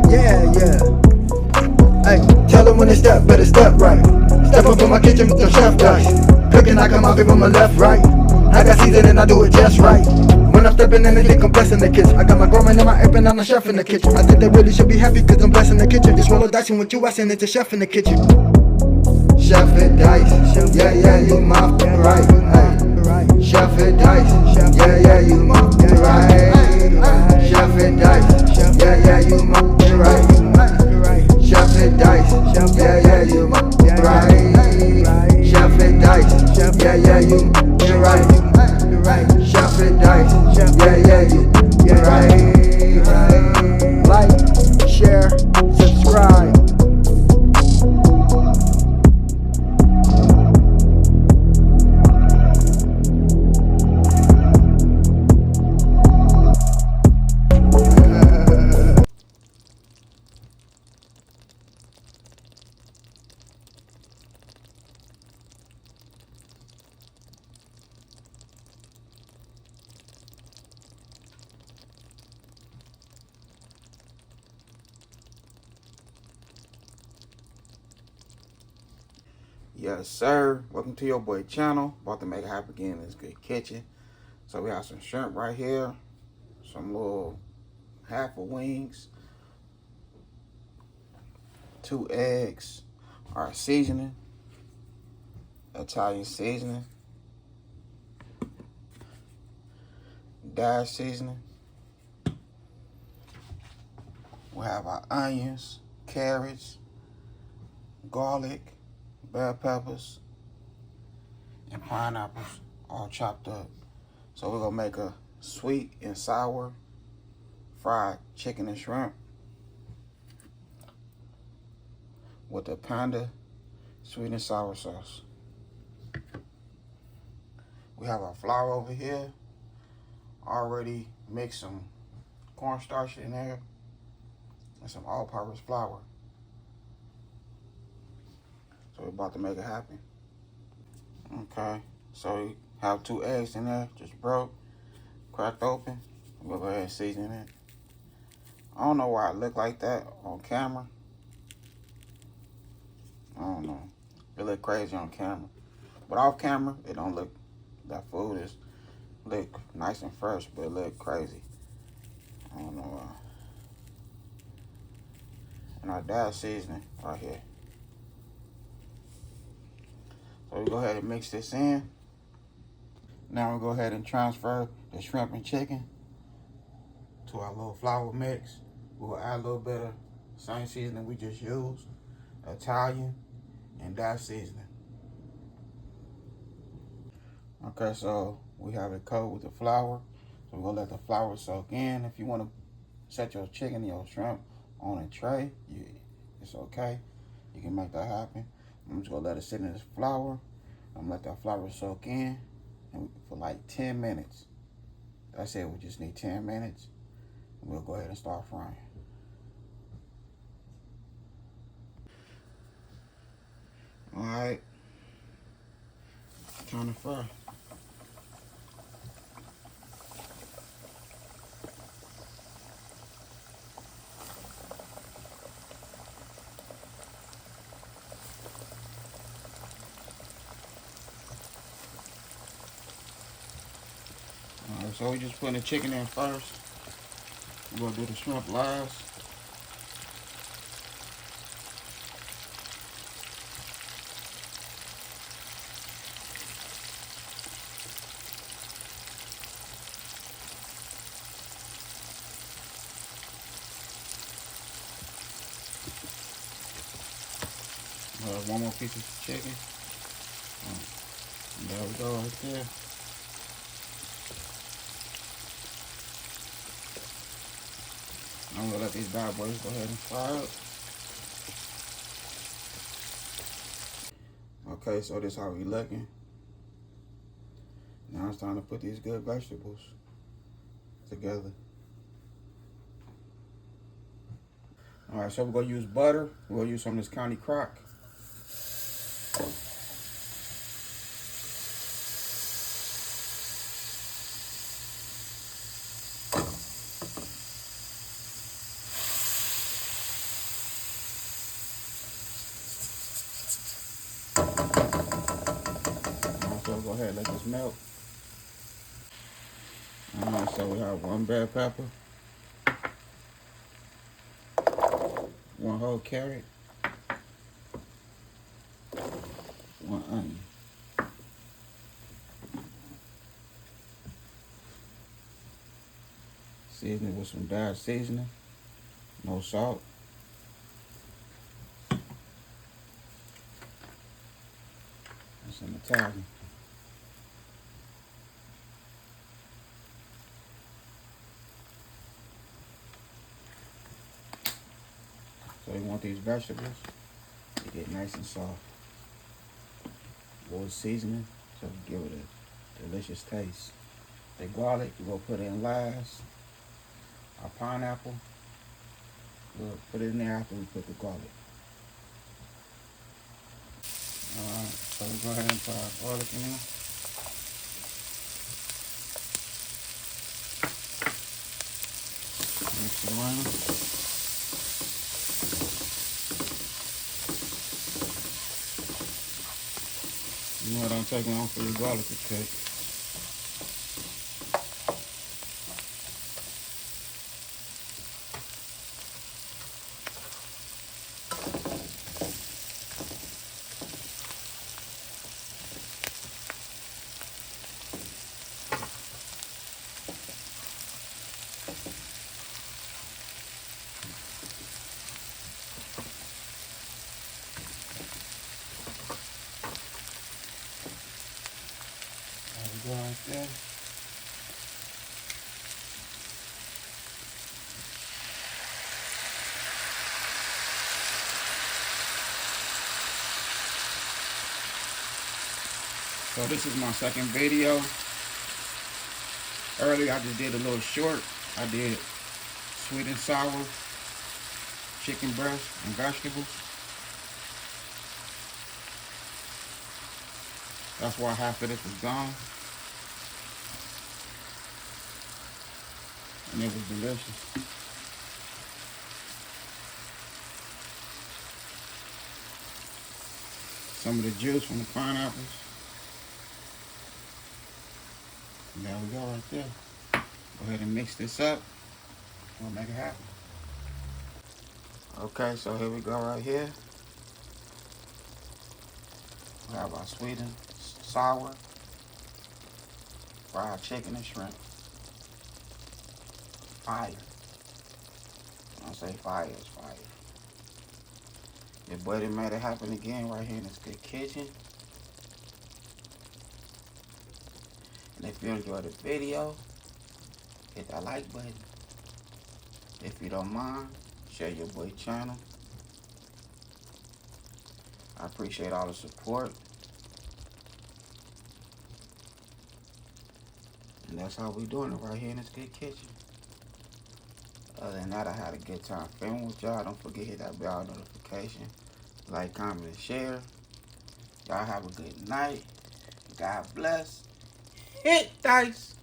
Yeah, yeah. Hey, tell them when they step, better step right. Step up in my kitchen with them chef dice. Cooking, I come out from my left, right. I got season and I do it just right. When I'm stepping in, they think I'm blessing the kitchen. I got my grandma and my app and I'm the chef in the kitchen. I think they really should be happy cause I'm blessing the kitchen. Just roll a dice and with you, I send it to chef in the kitchen. Chef it dice, yeah, yeah, you my right. Hey. Chef it dice, yeah, yeah, you my right. Chef it dice, yeah, yeah, you my right. Chef it dice, yeah, yeah, you my right. Chef it dice, yeah, yeah, you right. Chef it dice, yeah, yeah, you right. Like, share, subscribe. Yes, sir. Welcome to your boy channel. About to make it happen again in this good kitchen. So we have some shrimp right here, some little half of wings, 2 eggs, our seasoning, Italian seasoning, dash seasoning. We have our onions, carrots, garlic, bell peppers, and pineapples all chopped up. So we're gonna make a sweet and sour fried chicken and shrimp with the panda sweet and sour sauce. We have our flour over here. Already mixed some cornstarch in there and some all-purpose flour. So we're about to make it happen. Okay, so we have 2 eggs in there, just broke, cracked open. We'll go ahead and season it. I don't know why it looked like that on camera. I don't know. It looked crazy on camera. But off camera, it don't look, that food is look nice and fresh, but it look crazy. I don't know why. And our dash seasoning right here. So we go ahead and mix this in. Now we'll go ahead and transfer the shrimp and chicken to our little flour mix. We'll add a little bit of same seasoning we just used, Italian and dash seasoning. Okay, so we have it coated with the flour. So we're gonna let the flour soak in. If you wanna set your chicken and your shrimp on a tray, it's okay. You can make that happen. I'm just gonna let it sit in this flour. I'm gonna let that flour soak in and for like 10 minutes. That's it, we just need 10 minutes. And we'll go ahead and start frying. All right, time to fry. Alright, so we just putting the chicken in first. We're gonna do the shrimp last. One more piece of chicken. There we go, right there. I'm gonna let these bad boys go ahead and fry up. Okay, so this is how we looking. Now it's time to put these good vegetables together. All right, so we're gonna use butter. We're gonna use some of this County Crock. ahead and let this melt. Alright, so we have 1 bell pepper, 1 whole carrot, 1 onion. Season it with some Dad seasoning, no salt. And some Italian. So you want these vegetables to get nice and soft. A little seasoning so give it a delicious taste. The garlic we're gonna put in last. Our pineapple, we'll put it in there after we put the garlic. Alright, so we go ahead and put our garlic in there. Mix it around. You know it don't take long for your garlic to cook. There we go right there. So this is my second video. Earlier I just did a little short. I did sweet and sour chicken breast and vegetables. That's why half of this was gone. And it was delicious. Some of the juice from the pineapples. And there we go right there. Go ahead and mix this up. We'll make it happen. Okay, so here we go right here. We have our sweet and sour fried chicken and shrimp. Fire. When I say fire, it's fire. Your buddy made it happen again right here in this good kitchen. And if you enjoyed the video, hit that like button. If you don't mind, share your boy channel. I appreciate all the support. And that's how we doing it right here in this good kitchen. Other than that, I had a good time filming with y'all. Don't forget to hit that bell notification. Like, comment, and share. Y'all have a good night. God bless. Hit dice.